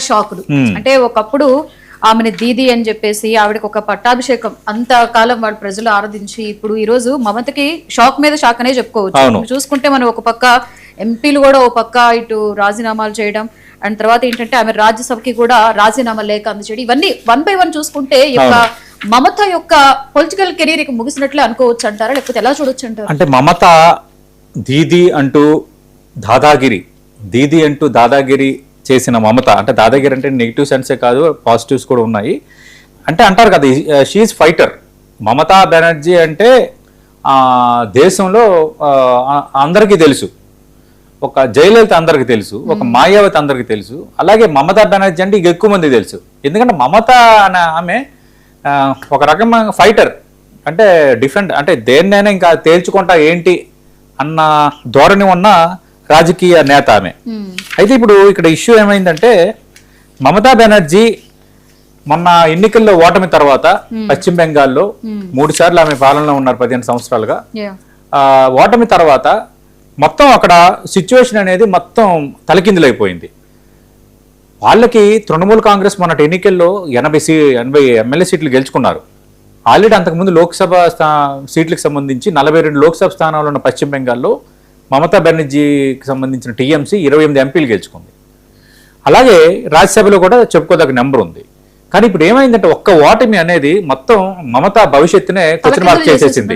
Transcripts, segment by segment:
షాకులు. అంటే ఒకప్పుడు ఆమెని దీది అని చెప్పేసి ఆవిడకి ఒక పట్టాభిషేకం అంత కాలం వాళ్ళు ప్రజలు ఆరాధించి ఇప్పుడు ఈ రోజు మమతకి షాక్ మీద షాక్ అనే చెప్పుకోవచ్చు. చూసుకుంటే మనం ఒక పక్క ఎంపీలు కూడా ఒక పక్క ఇటు రాజీనామాలు చేయడం అండ్ తర్వాత ఏంటంటే ఆమె రాజ్యసభకి కూడా రాజీనామా లేఖ అందజేయడం, ఇవన్నీ 1 by 1 చూసుకుంటే మమత యొక్క పొలిటికల్ కెరీర్ ఇక ముగిసినట్లే అనుకోవచ్చు అంటారా, లేకపోతే ఎలా చూడొచ్చు అంటారు? అంటే మమత దీది అంటూ దాదాగిరి చేసిన మమత, అంటే దాదాగిరి అంటే నెగిటివ్ సెన్సే కాదు పాజిటివ్స్ కూడా ఉన్నాయి. అంటే అంటారు కదా షీఈస్ ఫైటర్. మమతా బెనర్జీ అంటే దేశంలో అందరికీ తెలుసు, ఒక జయలలిత అందరికి తెలుసు, ఒక మాయావతి అందరికి తెలుసు, అలాగే మమతా బెనర్జీ అంటే ఎక్కువ మంది తెలుసు. ఎందుకంటే మమత అనే ఆమె ఒక రకమైన ఫైటర్, అంటే డిఫరెంట్, అంటే దేన్నైనా ఇంకా తేల్చుకుంటా ఏంటి అన్న ధోరణి ఉన్న రాజకీయ నేత ఆమె. అయితే ఇప్పుడు ఇక్కడ ఇష్యూ ఏమైందంటే మమతా బెనర్జీ మొన్న ఎన్నికల్లో ఓటమి తర్వాత పశ్చిమ బెంగాల్లో 3 సార్లు ఆమె పాలనలో ఉన్నారు 15 సంవత్సరాలుగా. ఓటమి తర్వాత మొత్తం అక్కడ సిచ్యువేషన్ అనేది మొత్తం తలకిందులైపోయింది. వాళ్ళకి తృణమూల్ కాంగ్రెస్ మొన్నటి ఎన్నికల్లో 80 ఎమ్మెల్యే సీట్లు గెలుచుకున్నారు. ఆల్రెడీ అంతకుముందు లోక్సభ సీట్లకు సంబంధించి 42 లోక్సభ స్థానాలు ఉన్న పశ్చిమ బెంగాల్లో మమతా బెనర్జీకి సంబంధించిన టీఎంసీ 28 ఎంపీలు గెలుచుకుంది. అలాగే రాజ్యసభలో కూడా చెప్పుకోదగ్గ నెంబర్ ఉంది. కానీ ఇప్పుడు ఏమైందంటే ఒక్క ఓటమి అనేది మొత్తం మమతా భవిష్యత్తునే క్వశ్చన్ మార్క్ చేసేసింది.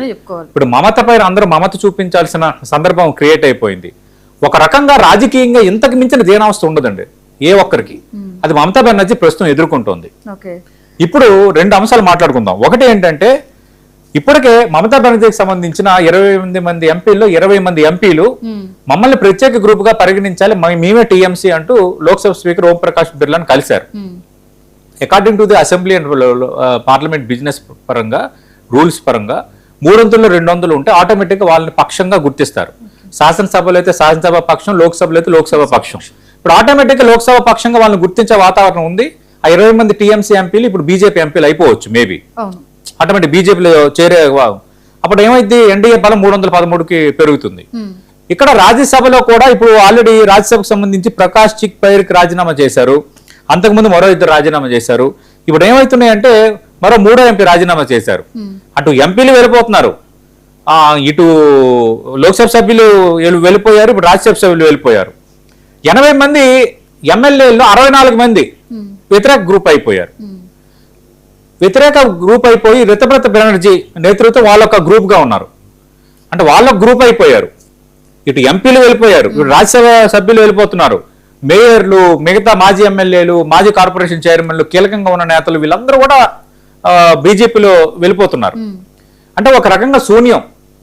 ఇప్పుడు మమత పైన అందరూ మమత చూపించాల్సిన సందర్భం క్రియేట్ అయిపోయింది. ఒక రకంగా రాజకీయంగా ఇంతకు మించిన దీనావస్థ ఉండదండి ఏ ఒక్కరికి. అది మమతా బెనర్జీ ప్రస్తుతం ఎదుర్కొంటోంది. ఇప్పుడు 2 అంశాలు మాట్లాడుకుందాం. ఒకటి ఏంటంటే ఇప్పటికే మమతా బెనర్జీకి సంబంధించిన 28 మంది ఎంపీల్లో 20 మంది ఎంపీలు మమ్మల్ని ప్రత్యేక గ్రూప్ గా పరిగణించాలి, మేమే టీఎంసీ అంటూ లోక్సభ స్పీకర్ ఓం ప్రకాష్ బిర్లాను కలిశారు. According to the assembly and parliament business పరంగా రూల్స్ పరంగా 300లో 200 ఉంటే ఆటోమేటిక్ గా వాళ్ళని పక్షంగా గుర్తిస్తారు. శాసనసభలో అయితే శాసనసభ పక్షం, లోక్సభలో అయితే లోక్సభ పక్షం. ఇప్పుడు ఆటోమేటిక్ గా లోక్సభ పక్షంగా వాళ్ళని గుర్తించే వాతావరణం ఉంది. ఆ 20 మంది టీఎంసీ ఎంపీలు ఇప్పుడు బీజేపీ ఎంపీలు అయిపోవచ్చు మేబీ, ఆటోమేటిక్ బీజేపీలో చేరే. అప్పుడు ఏమైంది, ఎన్డీఏ బలం 313కి పెరుగుతుంది. ఇక్కడ రాజ్యసభలో కూడా ఇప్పుడు ఆల్రెడీ రాజ్యసభకు సంబంధించి ప్రకాష్ చిక్ పైర్కి రాజీనామా చేశారు. అంతకుముందు మరో 2 రాజీనామా చేశారు. ఇప్పుడు ఏమవుతున్నాయంటే మరో 3వ ఎంపీ రాజీనామా చేశారు. అటు ఎంపీలు వెళ్ళిపోతున్నారు, ఇటు లోక్సభ సభ్యులు వెళ్ళిపోయారు, ఇప్పుడు రాజ్యసభ సభ్యులు వెళ్ళిపోయారు. 80 మంది ఎమ్మెల్యేలు 64 మంది వ్యతిరేక గ్రూప్ అయిపోయారు. వ్యతిరేక గ్రూప్ అయిపోయి రితబ్రత బెనర్జీ నేతృత్వం వాళ్ళొక గ్రూప్ గా ఉన్నారు. అంటే వాళ్ళ గ్రూప్ అయిపోయారు. ఇటు ఎంపీలు వెళ్ళిపోయారు, ఇటు రాజ్యసభ సభ్యులు వెళ్ళిపోతున్నారు, మేయర్లు, మిగతా మాజీ ఎమ్మెల్యేలు, మాజీ కార్పొరేషన్ చైర్మన్లు, కీలకంగా ఉన్న నేతలు వీళ్ళందరూ కూడా బీజేపీలో వెళ్ళిపోతున్నారు. అంటే ఒక రకంగా శూన్యం,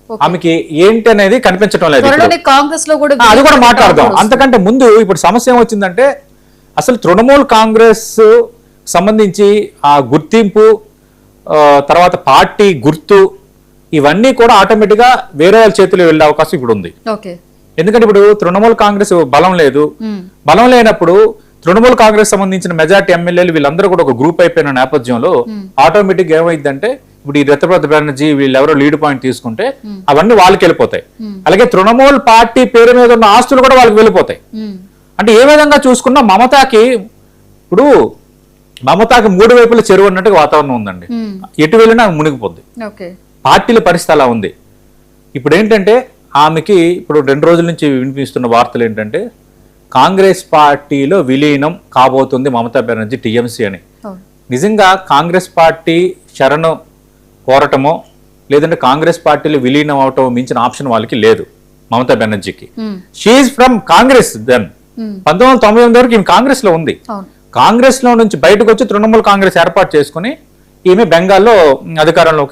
ఆమెకి ఏంటి అనేది కనిపించడం లేదు. అది కూడా మాట్లాడదాం. అంతకంటే ముందు ఇప్పుడు సమస్య ఏమొచ్చిందంటే అసలు తృణమూల్ కాంగ్రెస్ సంబంధించి ఆ గుర్తింపు, తర్వాత పార్టీ గుర్తు, ఇవన్నీ కూడా ఆటోమేటిక్ గా వేరే వాళ్ళ చేతిలో వెళ్ళే అవకాశం ఇప్పుడు ఉంది. ఎందుకంటే ఇప్పుడు తృణమూల్ కాంగ్రెస్ బలం లేదు. బలం లేనప్పుడు తృణమూల్ కాంగ్రెస్ సంబంధించిన మెజార్టీ ఎమ్మెల్యేలు వీళ్ళందరూ కూడా ఒక గ్రూప్ అయిపోయిన నేపథ్యంలో ఆటోమేటిక్ గా ఏమైందంటే ఇప్పుడు ఈ రితబ్రత బెనర్జీ వీళ్ళెవరో లీడ్ పాయింట్ తీసుకుంటే అవన్నీ వాళ్ళకి వెళ్ళిపోతాయి. అలాగే తృణమూల్ పార్టీ పేరు మీద ఉన్న ఆస్తులు కూడా వాళ్ళకి వెళ్ళిపోతాయి. అంటే ఏ విధంగా చూసుకున్నా మమతాకి 3 వైపుల చెరువు అన్నట్టుగా వాతావరణం ఉందండి. ఎటు వెళ్ళినా మునిగిపోద్ది. పార్టీల పరిస్థితి అలా ఉంది. ఇప్పుడు ఏంటంటే ఆమెకి ఇప్పుడు 2 రోజుల నుంచి వినిపిస్తున్న వార్తలు ఏంటంటే కాంగ్రెస్ పార్టీలో విలీనం కాబోతుంది మమతా బెనర్జీ టీఎంసీ అని. నిజంగా కాంగ్రెస్ పార్టీ శరణు కోరటమో లేదంటే కాంగ్రెస్ పార్టీలో విలీనం అవటమో మించిన ఆప్షన్ వాళ్ళకి లేదు మమతా బెనర్జీకి. She from Congress. దెన్ 1998 వరకు ఈమె కాంగ్రెస్ లో ఉంది. కాంగ్రెస్ లో నుంచి బయటకు వచ్చి తృణమూల్ కాంగ్రెస్ ఏర్పాటు చేసుకుని ఈమె బెంగాల్లో అధికారంలోకి